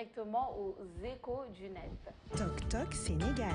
directement aux échos du net. Toc Toc Sénégal.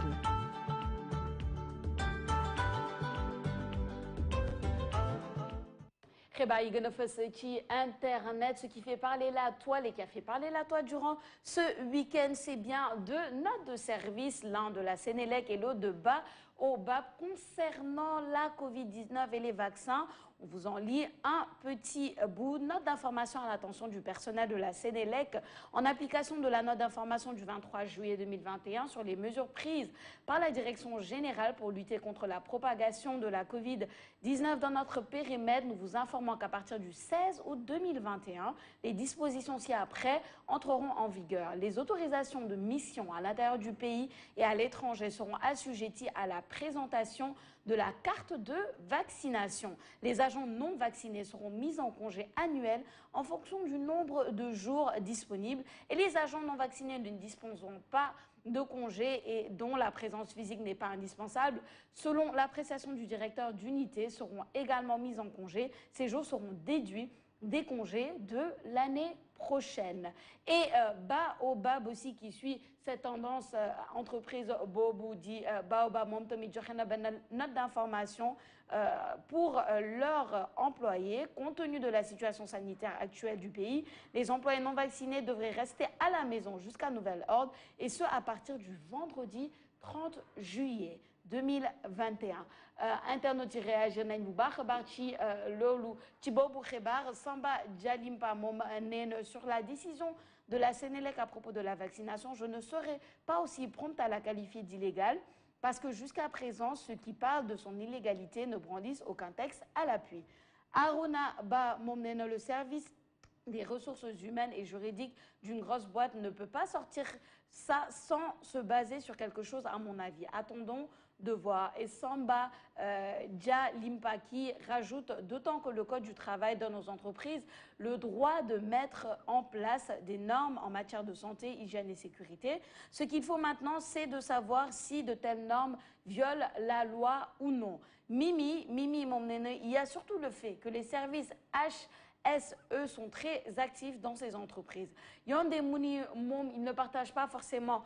Xibaar yi gën a fës ci internet, ce qui fait parler la toile et qui a fait parler la toile durant ce week-end, c'est bien deux notes de service, l'un de la Sénélec et l'autre de Baobab concernant la Covid-19 et les vaccins. On vous en lit un petit bout. Note d'information à l'attention du personnel de la Sénélec en application de la note d'information du 23 juillet 2021 sur les mesures prises par la Direction générale pour lutter contre la propagation de la Covid-19 dans notre périmètre. Nous vous informons qu'à partir du 16 août 2021, les dispositions ci-après entreront en vigueur. Les autorisations de mission à l'intérieur du pays et à l'étranger seront assujetties à la présentation de la carte de vaccination. Les agents non vaccinés seront mis en congé annuel en fonction du nombre de jours disponibles et les agents non vaccinés ne disposeront pas de congé et dont la présence physique n'est pas indispensable, selon l'appréciation du directeur d'unité, seront également mis en congé. Ces jours seront déduits des congés de l'année prochaine. Et Baobab aussi qui suit cette tendance entreprise Bobu dit Baobab moom tamit joxe na benn note d'information pour leurs employés. Compte tenu de la situation sanitaire actuelle du pays, les employés non vaccinés devraient rester à la maison jusqu'à nouvel ordre et ce à partir du vendredi 30 juillet 2021. Internautes yi réagir nañ bu baax a baax ci loolu ci boobu xibaar. Samba Djalimpa moom nee na sur la décision de la Sénélec à propos de la vaccination, je ne serai pas aussi prompte à la qualifier d'illégale parce que jusqu'à présent, ceux qui parlent de son illégalité ne brandissent aucun texte à l'appui. Aruna Ba moom nee na le service des ressources humaines et juridiques d'une grosse boîte ne peut pas sortir ça sans se baser sur quelque chose, à mon avis. Attendons de voir. Et Samba Dia Limpaki rajoute, d'autant que le Code du travail donne aux entreprises le droit de mettre en place des normes en matière de santé, hygiène et sécurité. Ce qu'il faut maintenant, c'est de savoir si de telles normes violent la loi ou non. Mimi, mon néné, il y a surtout le fait que les services SE sont très actifs dans ces entreprises. Yandé Mouni, il ne partage pas forcément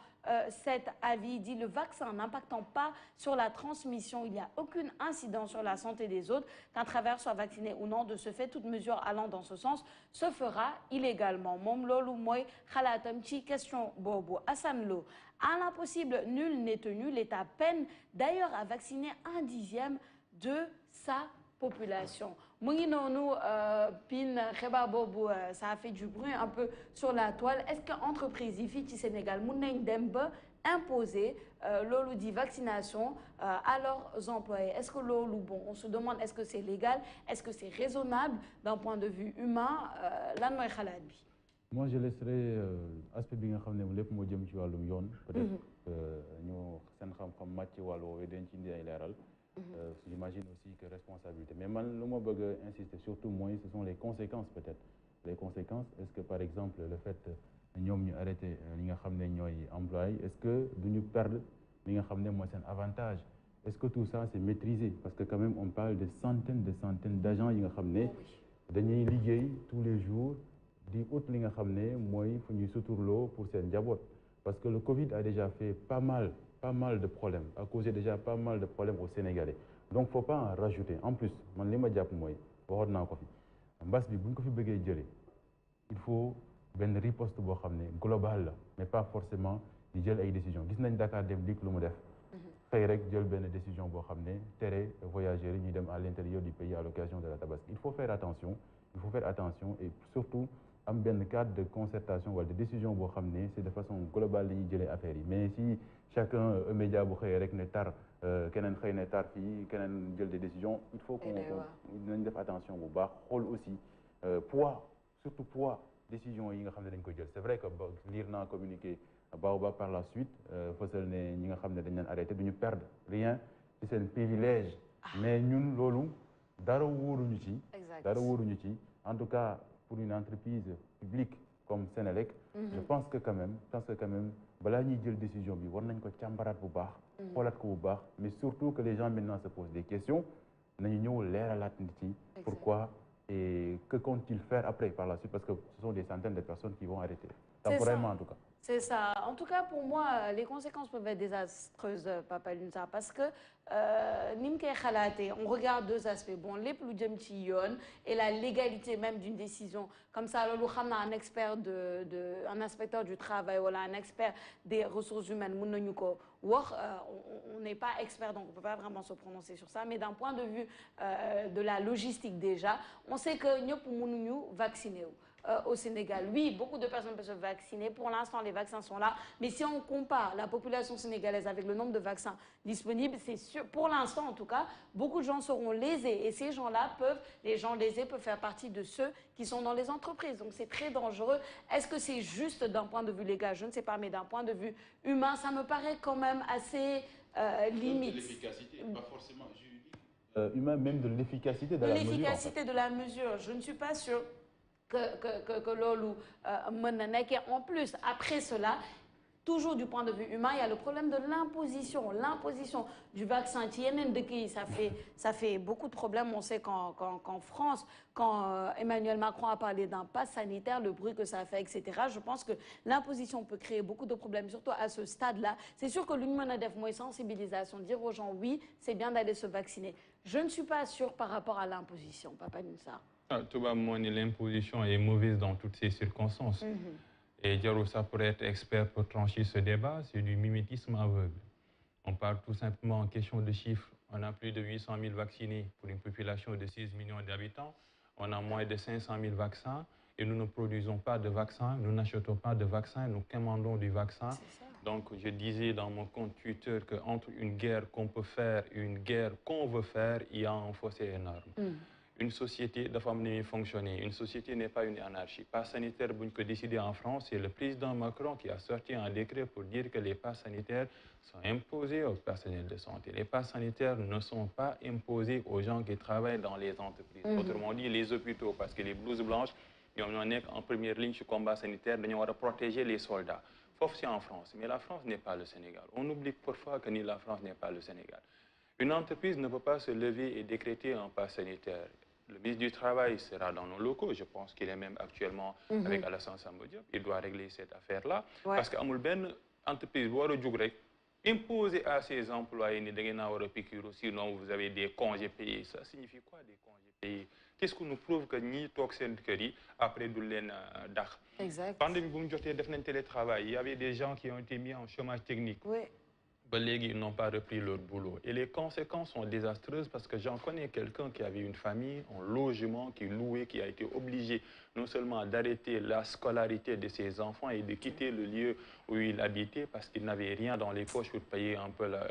cet avis. Il dit le vaccin n'impactant pas sur la transmission, il n'y a aucune incidence sur la santé des autres. Qu'un travailleur soit vacciné ou non, de ce fait, toute mesure allant dans ce sens se fera illégalement. Mom lolu moy khalatam ci question bobo. Hassan Lo, à l'impossible, nul n'est tenu. L'État peine d'ailleurs à vacciner 1/10 de sa population. Mouninonou, pin, Kheba Bobo, ça a fait du bruit un peu sur la toile. Est-ce qu'entreprise ici au Sénégal, Mounen Dembe imposer l'olu dit vaccination à leurs employés? Est-ce que l'olu, bon, on se demande est-ce que c'est légal, est-ce que c'est raisonnable d'un point de vue humain? Lan moy xalaat bi? Moi, je laisserai aspect bi nga xamné lepp mo jëm ci walum yoon peut-être ñu sen xam-xam match ci walu wé dañ ci indi ay léral. J'imagine aussi que responsabilité. Mais moi, je veux insister surtout, moi, ce sont les conséquences peut-être. Les conséquences, est-ce que par exemple, le fait que nous arrêtions les employés, est-ce que nous perdons un avantage? Est-ce que tout ça, c'est maîtrisé? Parce que quand même, on parle de centaines d'agents qui sont ligués tous les jours, des autres qui sont pour cette diabote. Parce que le Covid a déjà fait pas mal de problèmes, a causé déjà pas mal de problèmes aux Sénégalais. Donc, il ne faut pas en rajouter. En plus, il faut une riposte globale, mais pas forcément des décisions. Nous avons Dakar dem dik lu mu def xey rek jël ben décision bo xamné téré voyageurs ñi dem à l'intérieur du pays à l'occasion de la Tabaski. Il faut faire attention, et surtout am ben cadre de concertation ou de décision bo xamné c'est de façon globale li ñi jëlé affaire yi. Mais si chacun média bu xey rek né tar kenen xey né tar fi kenen jël des décisions, il faut qu'on def attention bu baax xol aussi poids, surtout poids décision yi nga xamné dañ ko jël. C'est vrai que lire na communiqué Baobab par la suite fësal ne ñi nga xam ne dañ leen arrêté duñu perdre rien ci seen privilège. Mais ñun loolu dara wóoruñu ci. En tout cas pour une entreprise publique comme Sénélec, je pense que quand même balaa ñuy jël décision bi war nañ ko càmbaraat bu baax. xoolaat ko bu baax, mais surtout que les gens maintenant se posent des questions nañu ñëw leeralaat nit yi pourquoi et que compte-t-il faire après par la suite, parce que ce sont des centaines de personnes qui vont arrêter temporairement en tout cas. C'est ça. En tout cas, pour moi, les conséquences peuvent être désastreuses, Papa Lunza, parce que Nimke Khalate, on regarde deux aspects. Bon, les plus et la légalité même d'une décision. Comme ça, un expert un inspecteur du travail ou un expert des ressources humaines, on n'est pas expert, donc on ne peut pas vraiment se prononcer sur ça. Mais d'un point de vue de la logistique déjà, on sait que nous pouvons vacciner. Au Sénégal. Oui, beaucoup de personnes peuvent se vacciner. Pour l'instant, les vaccins sont là. Mais si on compare la population sénégalaise avec le nombre de vaccins disponibles, c'est sûr, pour l'instant en tout cas, beaucoup de gens seront lésés. Et ces gens-là les gens lésés peuvent faire partie de ceux qui sont dans les entreprises. Donc c'est très dangereux. Est-ce que c'est juste d'un point de vue légal? Je ne sais pas, mais d'un point de vue humain, ça me paraît quand même assez limite. De l'efficacité, pas forcément juridique. Humain, même de l'efficacité de la mesure. L'efficacité de la mesure, je ne suis pas sûre que Lolo en plus, après cela, toujours du point de vue humain, il y a le problème de l'imposition. L'imposition du vaccin, ça fait beaucoup de problèmes. On sait qu'en France, quand Emmanuel Macron a parlé d'un pass sanitaire, le bruit que ça a fait, etc., je pense que l'imposition peut créer beaucoup de problèmes, surtout à ce stade-là. C'est sûr que l'Union a une sensibilisation, dire aux gens, oui, c'est bien d'aller se vacciner. Je ne suis pas sûre par rapport à l'imposition, Papa Nunsa. Tout va l'imposition est mauvaise dans toutes ces circonstances. Et Diaroussa, pour être expert pour trancher ce débat, c'est du mimétisme aveugle. On parle tout simplement en question de chiffres. On a plus de 800 000 vaccinés pour une population de 6 millions d'habitants. On a moins de 500 000 vaccins et nous ne produisons pas de vaccins, nous n'achetons pas de vaccins, nous commandons du vaccin. Donc, je disais dans mon compte Twitter qu'entre une guerre qu'on peut faire et une guerre qu'on veut faire, il y a un fossé énorme. Une société doit fonctionner. Une société n'est pas une anarchie. Pass sanitaire, que décidé en France, c'est le président Macron qui a sorti un décret pour dire que les passes sanitaires sont imposés au personnel de santé. Les passes sanitaires ne sont pas imposés aux gens qui travaillent dans les entreprises. Autrement dit, les hôpitaux, parce que les blouses blanches, ils sont en première ligne sur le combat sanitaire, ils doivent protéger les soldats. Sauf si en France. Mais la France n'est pas le Sénégal. On oublie parfois que la France n'est pas le Sénégal. Une entreprise ne peut pas se lever et décréter un pass sanitaire. Le ministre du Travail sera dans nos locaux. Je pense qu'il est même actuellement avec Alassane Samba Diop. Il doit régler cette affaire-là. Parce qu'amul ben entreprise imposer à ses employés sinon vous avez des congés payés. Ça signifie quoi des congés payés? Qu'est-ce que nous prouve que ni toxin après de l'ENDAC? Pendant que nous télétravail, il y avait des gens qui ont été mis en chômage technique. Ils n'ont pas repris leur boulot. Et les conséquences sont désastreuses parce que j'en connais quelqu'un qui avait une famille, un logement, qui louait, qui a été obligé non seulement d'arrêter la scolarité de ses enfants et de quitter le lieu où il habitait parce qu'il n'avait rien dans les poches pour payer un peu la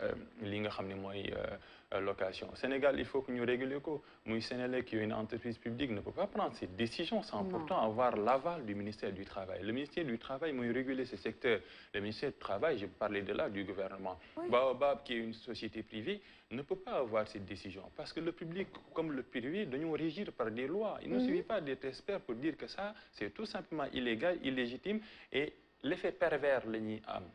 location. Au Sénégal, il faut que nous régulions. Le Sénégal, qui est une entreprise publique, ne peut pas prendre ces décisions sans pourtant avoir l'aval du ministère du Travail. Le ministère du Travail, moi, réguler ce secteur. Le ministère du Travail, je parlais de là, du gouvernement. Baobab, qui est une société privée, ne peut pas avoir cette décision. Parce que le public, comme le privé, doit régir par des lois. Il ne suffit pas d'être expert pour dire que ça, c'est tout simplement illégal, illégitime et l'effet pervers,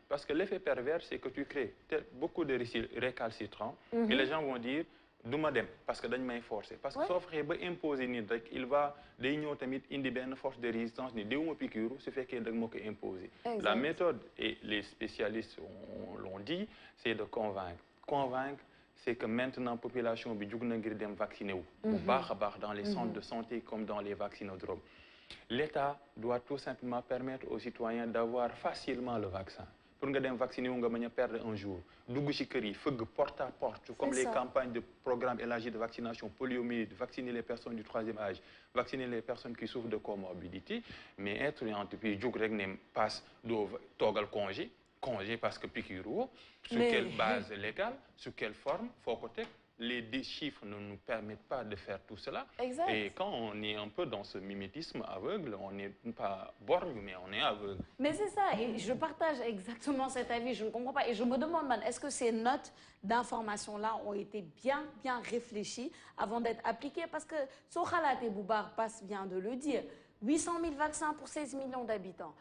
parce que l'effet pervers, c'est que tu crées beaucoup de récalcitrants et les gens vont dire parce que dañ may forcer parce que sauf que imposer il va une force de résistance ni déwuma piqûre su fekkee dag mako imposer. La méthode, et les spécialistes l'ont dit, c'est de convaincre. C'est que maintenant la population bi jug na ngir dem vacciner wu bu baax dans les centres de santé comme dans les vaccinodromes. L'État doit tout simplement permettre aux citoyens d'avoir facilement le vaccin. Pour que dem vacciner wu nga perdre un jour dugg ci kër yi feug porte à porte comme les campagnes de programme élargi de vaccination poliomyélite, vacciner les personnes du 3e âge, vacciner les personnes qui souffrent de comorbidité, mais être une entreprise jug rek ne passe do togal congé parce que piqûre sur quelle base légale, sur quelle forme, faut côté les chiffres ne nous permettent pas de faire tout cela. Et quand on est un peu dans ce mimétisme aveugle, on n'est pas borgne, mais on est aveugle. Mais c'est ça, et je partage exactement cet avis, je ne comprends pas. Et je me demande, est-ce que ces notes d'information-là ont été bien réfléchies avant d'être appliquées? Parce que Sokhalate Boubar passe bien de le dire. 800 000 vaccins pour 16 millions d'habitants.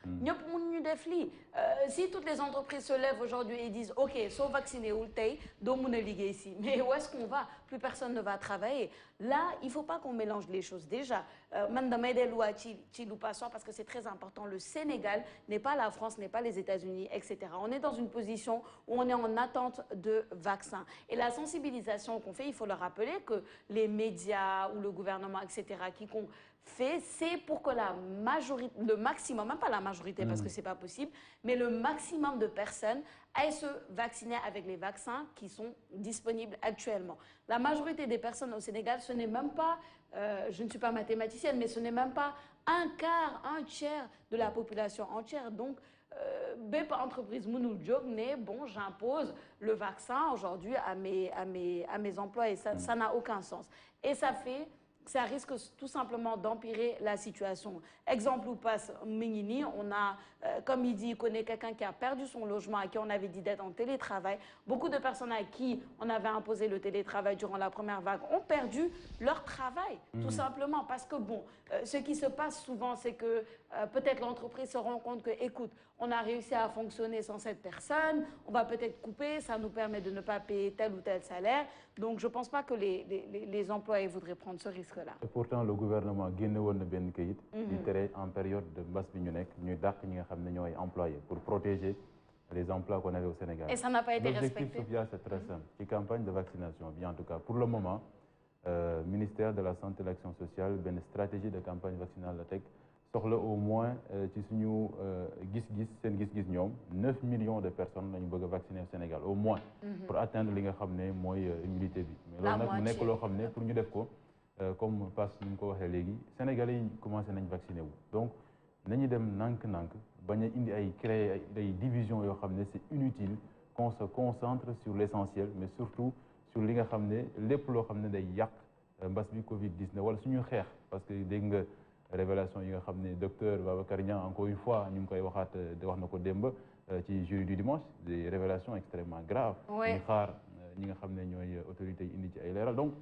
Si toutes les entreprises se lèvent aujourd'hui et disent « Ok, sauf vacciner ou ici. Mais où est-ce qu'on va? Plus personne ne va travailler. » Là, il ne faut pas qu'on mélange les choses. Déjà, parce que c'est très important, le Sénégal n'est pas la France, n'est pas les États-Unis, etc. On est dans une position où on est en attente de vaccins. Et la sensibilisation qu'on fait, il faut le rappeler que les médias ou le gouvernement, etc., quiconque fait, c'est pour que la majorité, le maximum, même pas la majorité parce que c'est pas possible, mais le maximum de personnes aillent se vacciner avec les vaccins qui sont disponibles actuellement. La majorité des personnes au Sénégal, ce n'est même pas, je ne suis pas mathématicienne, mais ce n'est même pas un quart, un tiers de la population entière. Donc, BEP entreprise Mounoul Diop n'est bon, j'impose le vaccin aujourd'hui à mes employés. Ça n'a aucun sens. Et ça risque tout simplement d'empirer la situation. Exemple où passe Mingini, on a, comme il dit, il connaît quelqu'un qui a perdu son logement, à qui on avait dit d'être en télétravail. Beaucoup de personnes à qui on avait imposé le télétravail durant la première vague ont perdu leur travail, tout simplement. Parce que, bon, ce qui se passe souvent, c'est que peut-être l'entreprise se rend compte que, écoute, on a réussi à fonctionner sans cette personne, on va peut-être couper, ça nous permet de ne pas payer tel ou tel salaire. Donc, je ne pense pas que les employés voudraient prendre ce risque-là. Et pourtant, le gouvernement a génne ben kayit en période de basse bignonec, nous avons employés pour protéger les emplois qu'on avait au Sénégal. Et ça n'a pas été respecté. L'objectif, Sophia, c'est très simple. C'est campagne de vaccination. Bien, en tout cas, pour le moment, ministère de la Santé et de l'Action sociale, une stratégie de campagne vaccinale la tech, soxla au moins ci suñu gis-gis 9 millions de personnes lañu bëgg a vacciner au Sénégal au moins pour atteindre li nga xam ne mooy immunité bi mais loolu nag mu nekk loo xam ne pour ñu def ko comme passe ni mu ko waxee léegi Sénégalais yi commencé nañ vacciner wu donc nañu dem nànk-nànk bañ a indi ay créer ay divisions yoo xam ne c'est inutile qu'on se concentre sur l'essentiel mais surtout sur li nga xam ne lépp loo xam ne day yàq mbas bi Covid-19 wala suñu xeex parce que dégg nga révélation yi nga xam ne docteur Babacar Niang encore une fois ñu ngi koy waxaat wax na ko démb ci jury du dimanche des révélations extrêmement graves ñu xaar ñi nga xam ne ñooy autorités yi indi ci ay leeral donc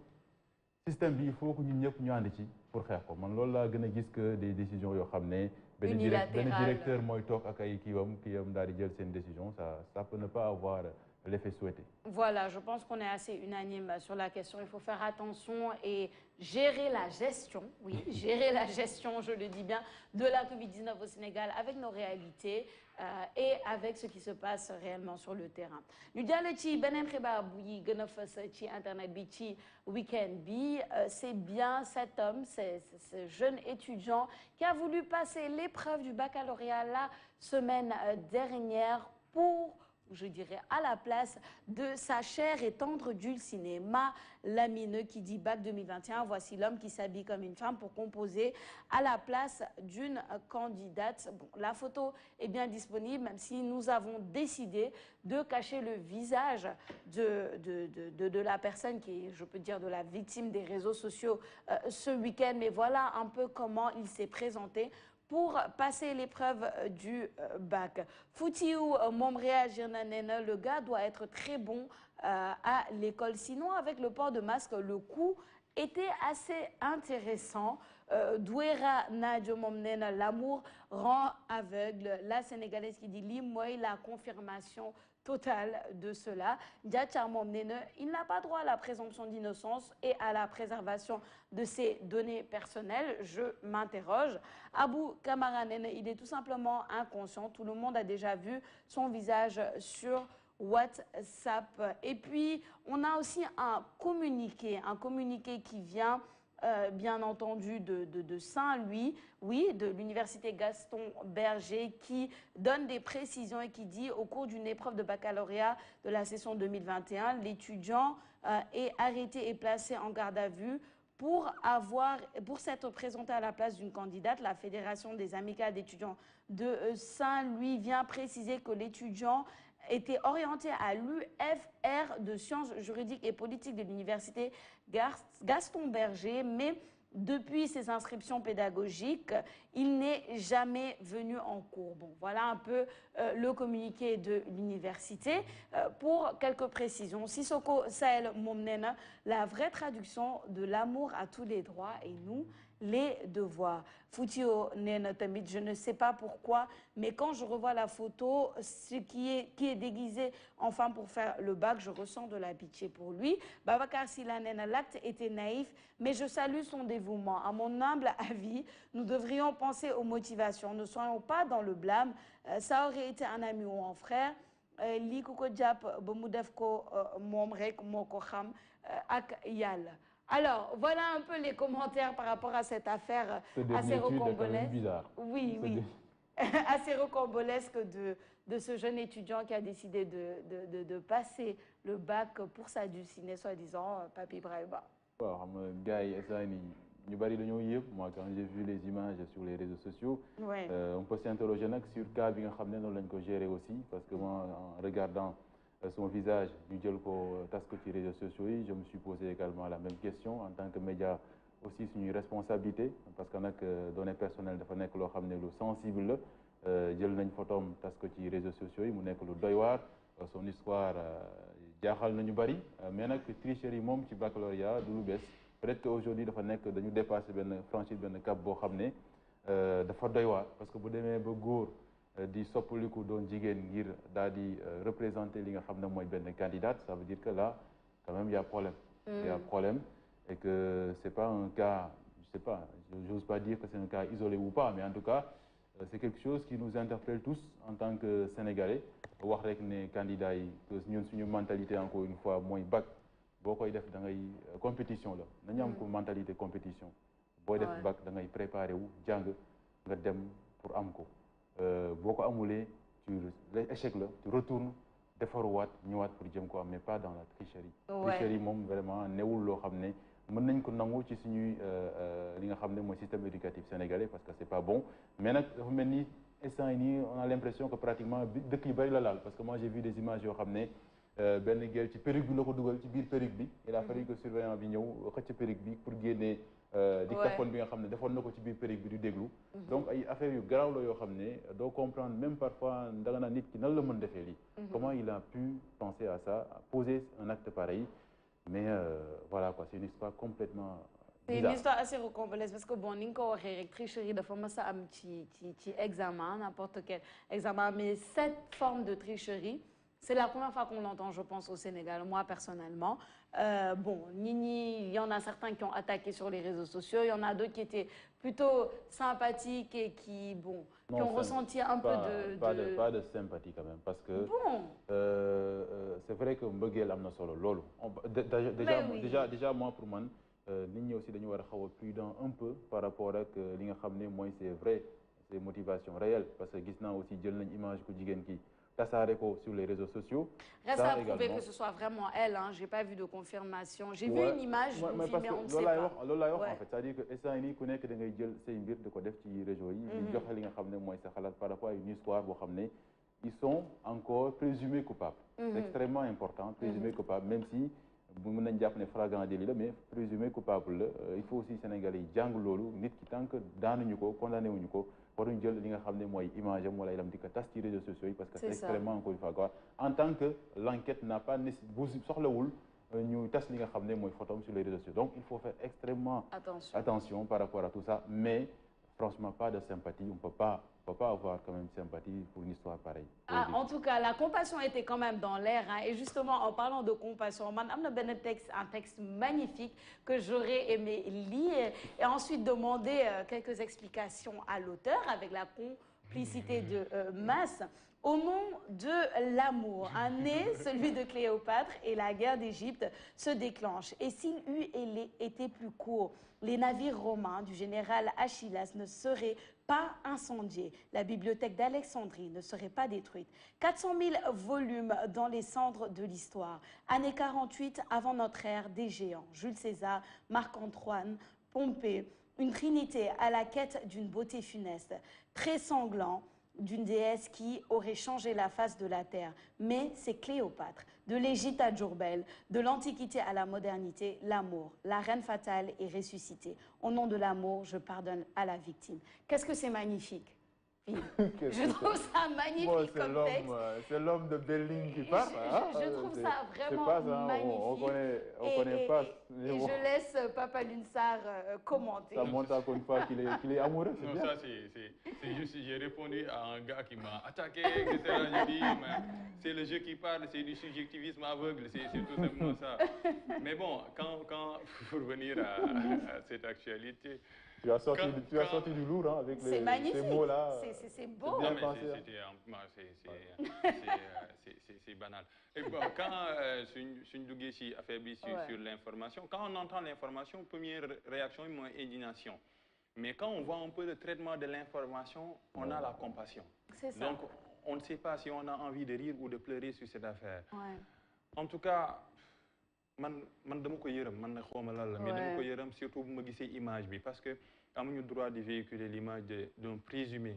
système bi il faut que ñun ñëpp ñu ànd ci pour xeex ko man loolu laa gën a gis que des décisions yoo xam ne benn directeur mooy toog ak ay kiiwam daal di jël seen décision ça peut ne pas avoir l'effet souhaité. Voilà, je pense qu'on est assez unanime sur la question. Il faut faire attention et gérer la gestion, oui, gérer la gestion, je le dis bien, de la Covid-19 au Sénégal avec nos réalités et avec ce qui se passe réellement sur le terrain. Nous disons ci benen xibaar bu gëna fess ci internet bi ci week-end bi, c'est bien cet homme, ce jeune étudiant qui a voulu passer l'épreuve du baccalauréat la semaine dernière pour, je dirais, à la place de sa chère et tendre Dulcinée Lamine qui dit bac 2021. Voici l'homme qui s'habille comme une femme pour composer à la place d'une candidate. Bon, la photo est bien disponible, même si nous avons décidé de cacher le visage de la personne qui est, je peux dire, de la victime des réseaux sociaux ce week-end. Mais voilà un peu comment il s'est présenté pour passer l'épreuve du bac. Foutiou mom réagir na néna, le gars doit être très bon à l'école. Sinon, avec le port de masque, le coup était assez intéressant. Douera Nadio mom néna, l'amour rend aveugle. La Sénégalaise qui dit limoy, la confirmation totale de cela. Diacha mom néna, il n'a pas droit à la présomption d'innocence et à la préservation de ses données personnelles. Je m'interroge. Abou Kamara néna, il est tout simplement inconscient. Tout le monde a déjà vu son visage sur WhatsApp. Et puis, on a aussi un communiqué qui vient bien entendu de Saint-Louis, oui, de l'université Gaston Berger, qui donne des précisions et qui dit au cours d'une épreuve de baccalauréat de la session 2021, l'étudiant est arrêté et placé en garde à vue pour s'être présenté à la place d'une candidate. La Fédération des amicales d'étudiants de Saint-Louis vient préciser que l'étudiant était orienté à l'UFR de sciences juridiques et politiques de l'université Gaston Berger, mais depuis ses inscriptions pédagogiques, il n'est jamais venu en cours. Bon, voilà un peu le communiqué de l'université. Pour quelques précisions, Sissoko Sahel Momnena, la vraie traduction de l'amour à tous les droits, et nous, les devoirs. Foutio Nena Tamit, je ne sais pas pourquoi, mais quand je revois la photo, ce qui est déguisé en femme pour faire le bac, je ressens de la pitié pour lui. Babacar Silanena, l'acte était naïf, mais je salue son dévouement. À mon humble avis, nous devrions penser aux motivations. Ne soyons pas dans le blâme. Ça aurait été un ami ou un frère. Li ku ko jàpp ba mu def ko moom rek moo ko xam ak yàlla. Alors, voilà un peu les commentaires par rapport à cette affaire assez rocambolesque. Oui, oui. Assez rocambolesque de ce jeune étudiant qui a décidé de passer le bac pour s'adouciner, soi-disant, Papi Brahima. Moi, quand j'ai vu les images sur les réseaux sociaux, ouais. On peut s'interroger sur le cas qu'on gérer aussi, parce que moi, en regardant son visage, sur les réseaux sociaux, je me suis posé également la même question. En tant que média, aussi, c'est une responsabilité, parce qu'on a que données personnelles, il faut que nous sensible. J'ai une photo sur les réseaux sociaux, il y a son histoire, mais il tricherie, qui baccalauréat, de peut-être qu'aujourd'hui, nous dépassé franchir un cap dafa doy waar parce que bu demee ba góor di soppaliku doon jigéen ngir daal di représenter li nga xam ne mooy benn candidate, ça veut dire que là quand même il y a problème. Il y a problème et que c'est pas un cas, je sais pas, j'ose pas dire que c'est un cas isolé ou pas, mais en tout cas c'est quelque chose qui nous interpelle tous en tant que Sénégalais. Wax rek ne candidats yi que ñun suñu mentalité encore une fois mooy bac boo koy def da ngay compétition la nañu am ko mentalité compétition. Boy def bac da ngay préparé wu jàng nga dem pour am ko boo ko amulee tu échec la tu retournes defaruwaat ñëwaat pour jëm ko am mais pas dans la tricherie. Tricherie moom vraiment newul loo xam ne mën nañ ko nangu ci suñuy li nga xam ne mooy système éducatif sénégalais parce que c'est pas bon mais nag dafa mel ni instant yi nii on a l'impression que pratiquement dëkk yu bëri la laal parce que moi j'ai vu des images yoo xam ne benn gel ci perruque bi la ko dugal ci biir perruque bi il a fallu que surveillant bi ñëw xëcc perruque bi pour génnee dictaphone bi nga xam ne defoon na ko ci biir perruque bi du déglu donc ay affaires yu garaaw la yoo xam ne doo comprendre même parfois da nga naan nit ki nan la mën defee lii comment il a pu penser à ça à poser un acte pareil mais voilà quoi c'est une histoire complètement c'est une histoire assez rocambolesque parce que bon ni nga ko waxee rek tricherie dafa mës a am ci examen n'importe quel examen mais cette forme de tricherie c'est la première fois qu'on l'entend, je pense, au Sénégal, moi personnellement. Bon, il y en a certains qui ont attaqué sur les réseaux sociaux, il y en a d'autres qui étaient plutôt sympathiques et qui, bon, qui ont ressenti un peu de... Pas de sympathie quand même, parce que bon. C'est vrai que mbëggeel am na solo loolu. Déjà moi pour moi, nit ñi aussi dañu war a xaw a prudent un peu par rapport ak li nga xam ne mooy c'est vrai, c'est motivation réelle, parce que gis naa aussi jël nañ image ku jigéen ki sur les réseaux sociaux. Reste à prouver que ce soit vraiment elle, hein. Je n'ai pas vu de confirmation. J'ai vu une image, mais on ne sait pas. En fait, c'est-à-dire que instant yii ku nekk da ngay jël say mbir di ko def ci réseau yi. di joxe li nga xam ne mooy sa xalaat par rapport à une histoire boo xam ne ils sont encore présumés coupables. C'est extrêmement important, présumés coupables, même si mën nañ jàpp ne flagrant délit la mais présumé coupable la il faut aussi Sénégalais yi jàng loolu nit ki tant que daanuñu ko condamné wuñu ko waruñu jël li nga xam ne mooy image am wala ilam di ko tas ci réseaux sociaux yi parce que c'est extrêmement encore une fois quoi en tant que l'enquête n'a pas bu soxlawul ñu tas li nga xam ne mooy photom sur les réseaux sociaux donc il faut faire extrêmement attention par rapport à tout ça mais franchement pas de sympathie on peut pas avoir quand même sympathie pour une histoire pareille. En tout cas, la compassion était quand même dans l'air. Hein, et justement, en parlant de compassion, un texte magnifique que j'aurais aimé lire et ensuite demander quelques explications à l'auteur avec la complicité de Mas. Au nom de l'amour, un né, celui de Cléopâtre, et la guerre d'Égypte se déclenche. Et s'il eût été plus court, les navires romains du général Achillas ne seraient pas incendiés. La bibliothèque d'Alexandrie ne serait pas détruite. 400 000 volumes dans les cendres de l'histoire. Année 48 avant notre ère, des géants. Jules César, Marc-Antoine, Pompée. Une trinité à la quête d'une beauté funeste. Très sanglant, d'une déesse qui aurait changé la face de la terre. Mais c'est Cléopâtre, de l'Égypte à Djourbel, de l'Antiquité à la modernité, l'amour. La reine fatale est ressuscitée. Au nom de l'amour, je pardonne à la victime. Qu'est-ce que c'est magnifique? Je trouve ça magnifique comme texte. C'est l'homme de Berlin qui parle. Je trouve ça vraiment magnifique. On connaît pas. Et je laisse Papa Lunsar commenter. Ça montre encore une fois qu'il est amoureux. Non, bien. Ça c'est juste, j'ai répondu à un gars qui m'a attaqué, etc. J'ai dit, c'est le jeu qui parle, c'est du subjectivisme aveugle, c'est tout simplement ça. Mais bon, quand pour revenir à cette actualité, tu as sorti du lourd avec ces mots-là. C'est beau. C'est banal. Et bon, quand suñ duggee ci affaire bi sur l'information, quand on entend l'information, première réaction est indignation. Mais quand on voit un peu le traitement de l'information, on a la compassion. C'est ça. Donc, on ne sait pas si on a envie de rire ou de pleurer sur cette affaire. Ouais. En tout cas, man dama ko yërëm, man na xawma lan la, mais dama ko yërëm surtout bu ma gisee image bi, parce que amuñu droit de véhiculer l'image d'un présumé,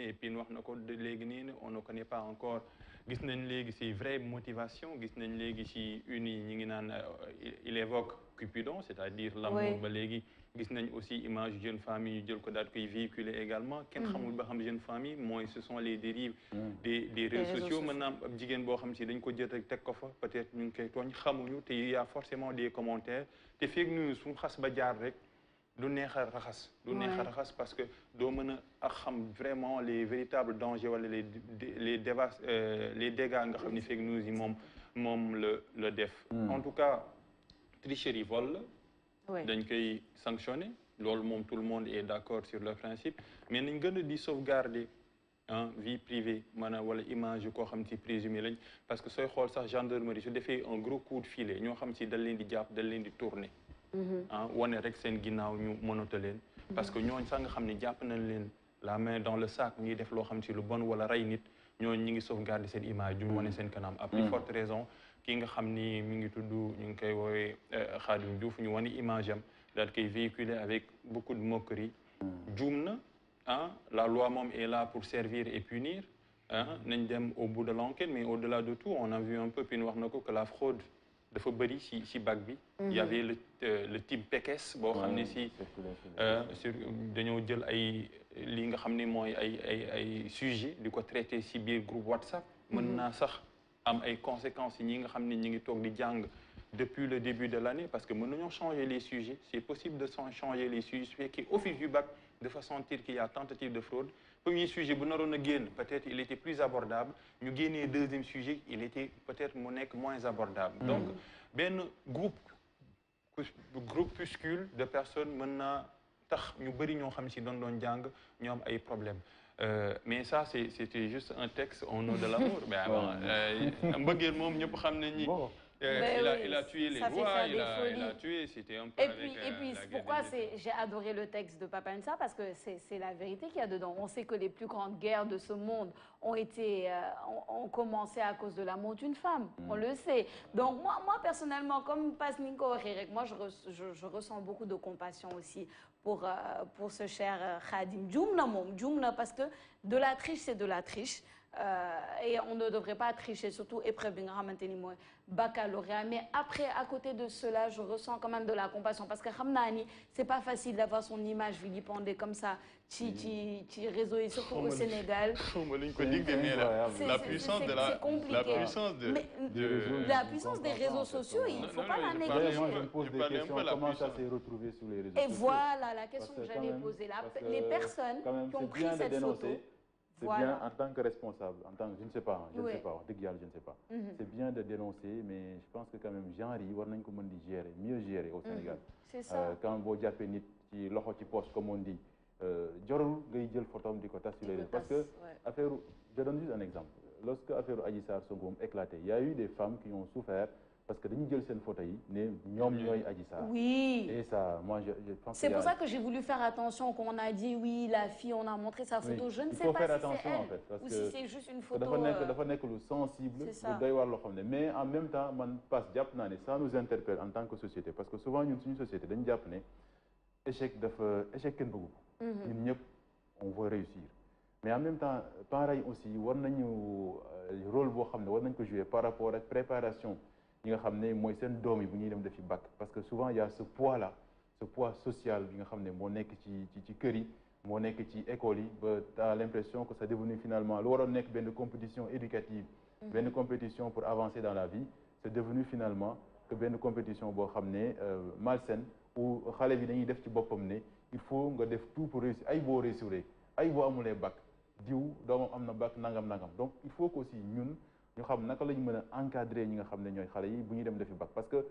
et puis wax na ko de léegi nii on ne connaît pas encore. Gis nañ léegi ci vraie motivation, gis nañ léegi ci uni ñi ngi naan il évoque Cupidon, c'est-à-dire l'amour ba léegi. Gis nañ aussi image jeune famille ñu jël ko daal koy véhiculer également. Kenn xamul ba xam jeune famille mooy ce sont les dérives des réseaux sociaux. Maintenant ab jigéen boo xam si dañ ko jël rek teg ko fa, peut-être ñu ngi koy tooñ xamuñu te il y a forcément des commentaires te fake news suñu xas ba jaar rek du neex a raxas. du neex a raxas parce que doo mën a xam vraiment les véritables dangers wala les dégâts nga xam ni fake news yi moom le def. En tout cas tricherie vol la. dañ koy sanctionner loolu moom tout le monde est d'accord sur le principe, mais nañ gën a di sauvegarder vie privée maanaam wala image yu koo xam ci présumé lañ, parce que sooy xool sax gendarmerie su defee un gros coup de filet ñoo xam ci dal leen di jàpp dal leen di tourner. wane rek seen ginnaaw ñu mënata leen. parce que ñooñ sax nga xam ne jàpp nañ leen la main dans le sac ñuy def loo xam ci lu bon wala rey nit ñooñ ñi ngi sauvegarder seen image duñ wane seen kanam. à plus forte raison ki nga xam ni mi ngi tudd ñu ngi koy woowee Khadim Diouf ñu wane image am daal koy véhiculer avec beaucoup de moquerie. juum na la loi moom est là pour servir et punir. nañ dem au bout de l'enquête, mais au-delà de tout on a vu un peu puis wax na ko que la fraude dafa bëri ci bac bi. il y avait le type Pekes boo xam ne si sur dañoo jël ay li nga xam ne mooy ay sujet di ko traité si biir groupe WhatsApp. mën naa sax am ay conséquences yi ñi nga xam ne ñi ngi toog di jàng depuis le début de l'année, parce que mën nañoo changer les sujets. C'est possible de changer les sujets su fekkee office du bac dafa sentir qu'il y a tentative de fraude. Premier sujet bu naroon a génn peut-être il était plus abordable, ñu génnee deuxième sujet il était peut-être mu nekk moins abordable. Donc benn groupuscule de personnes mën naa tax ñu bëri ñoo xam si doon jàng ñoo am ay problèmes. Mais ça c'était juste un texte au nom de l'amour. Mbëggeel moom ñëpp xam nañ ni il a tué les lois, il a tué, c'était un peu et puis pourquoi j'ai adoré le texte de Papa Nsa, parce que c'est la vérité qu'il y a dedans. On sait que les plus grandes guerres de ce monde ont commencé à cause de l'amour d'une femme. On le sait. Donc moi personnellement, comme Pasninko Rerek, moi je ressens beaucoup de compassion aussi pour ce cher Khadim. Djoumna, parce que de la triche, c'est de la triche. Et on ne devrait pas tricher, surtout épreuve baccalauréat. Mais après, à côté de cela, je ressens quand même de la compassion, parce que c'est pas facile d'avoir son image vilipendée comme ça, réseau et surtout au Sénégal. La puissance des réseaux sociaux, il ne faut pas la négliger. Moi, je me pose des questions. Comment ça s'est retrouvé sur les réseaux sociaux? Et voilà la question que j'allais poser là. Les personnes qui ont pris cette photo. C'est bien en tant que responsable, je ne sais pas, je ne sais pas. C'est bien de dénoncer, mais je pense que quand même, genre, il faut mieux gérer au Sénégal. C'est ça. Quand vous avez nit ci loxo ci poche, comme on dit, jarul ngay jël photo di ko tas sur les réseaux. Parce que je donne juste un exemple. Lorsque l'affaire Adji Sarr Sonko éclaté, il y a eu des femmes qui ont souffert parce que dañuy jël seen photo yi ne ñoom ñooy Adji Sarr. Oui. Et ça, moi je pense. C'est pour ça que j'ai voulu faire attention quand on a dit oui, la fille, on a montré sa photo. Oui. Je ne sais pas si c'est elle, en fait, parce ou si c'est juste une photo. dafa nekk lu sensible. C'est ça. doy war loo xam ne mais en même temps man passe jàpp naa ne ça nous interpelle en tant que société, parce que souvent ñun suñu société dañu jàpp ne échec kenn bëggu ko. ñun ñëpp on veut réussir. Mais en même temps pareil aussi war nañu rôle boo xam ne war nañ ko jouer par rapport ak préparation yi nga xam ne mooy seen doom yi bu ñuy dem defi bac, parce que souvent il y a ce poids là, ce poids social bi nga xam ne moo nekk ci kër yi moo nekk ci école yi ba t'as l'impression que c'est devenu finalement lu waroon nekk benn compétition éducative benn compétition pour avancer dans la vie c'est devenu finalement que benn compétition boo xam ne malsaine où xale bi dañuy def ci boppam ne il faut nga def tout pour réussir ay boo réussir ay boo amulee bac diw doomam am na bac nangam donc il faut que aussi ñun ñu xam naka la ñu mën a encadrer ñi nga xam ne ñooy xale yi bu ñuy dem defi bac parce que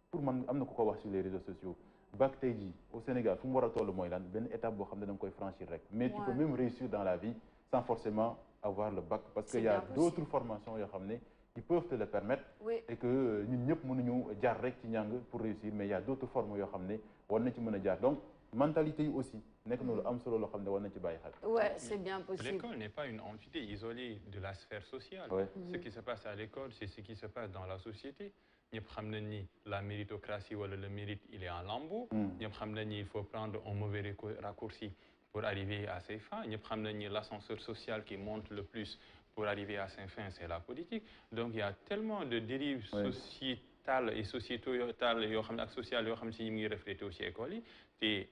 pour man am na ku ko wax sur les réseaux sociaux bac tey jii au Sénégal fu mu war a toll mooy lan benn étape boo xam ne da nga koy franchir rek mais tu peux même réussir dans la vie sans forcément avoir le bac parce que y a d'autres formations yoo xam ne qui peuvent te le permettre et que ñun ñëpp mënuñu jaar rek ci njàng pour réussir mais il y a d'autres formes yoo xam ne war na ci mën a jaar donc mentalité yi aussi nekk na lu am solo loo xam ne war nañ ci bàyyi xel. Ouais, c'est bien possible. L'école n'est pas une entité isolée de la sphère sociale. Ce qui se passe à l'école, c'est ce qui se passe dans la société. ñëpp xam nañ ni la méritocratie wala le mérite il est en lambeaux. ñëpp xam nañ ni il faut prendre un mauvais raccourci pour arriver à ses fins. ñëpp xam nañ ni l'ascenseur social qui monte le plus pour arriver à ses fins, c'est la politique. Donc il y a tellement de dérives sociétales et sociétales yoo xam ne ak sociales yoo xam ne si ñu ngi reflété aussi école yi te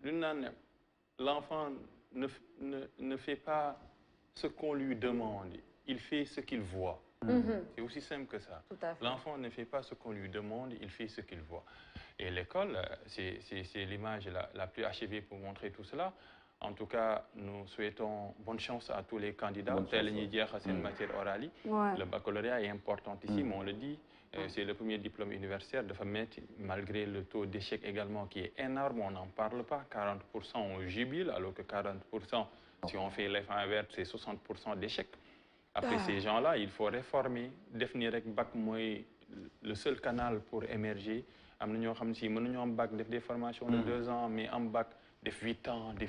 lu naan l'enfant ne fait pas ce qu'on lui demande, il fait ce qu'il voit. C'est aussi simple que ça. L'enfant ne fait pas ce qu'on lui demande, il fait ce qu'il voit. Et l'école, c'est l'image la plus achevée pour montrer tout cela. En tout cas, nous souhaitons bonne chance à tous les candidats. Tel une matière orale. Le baccalauréat est important ici, mais on le dit. C'est le premier diplôme universitaire de FAMET, malgré le taux d'échec également qui est énorme, on n'en parle pas. 40% on jubile, alors que 40%, si on fait l'effet inverse, c'est 60% d'échec. Après ces gens-là, il faut réformer, définir le bac le seul canal pour émerger. Am na ñoo xam si mënuñoo am bac def des formations de 2 ans, mais am bac def 8 ans, def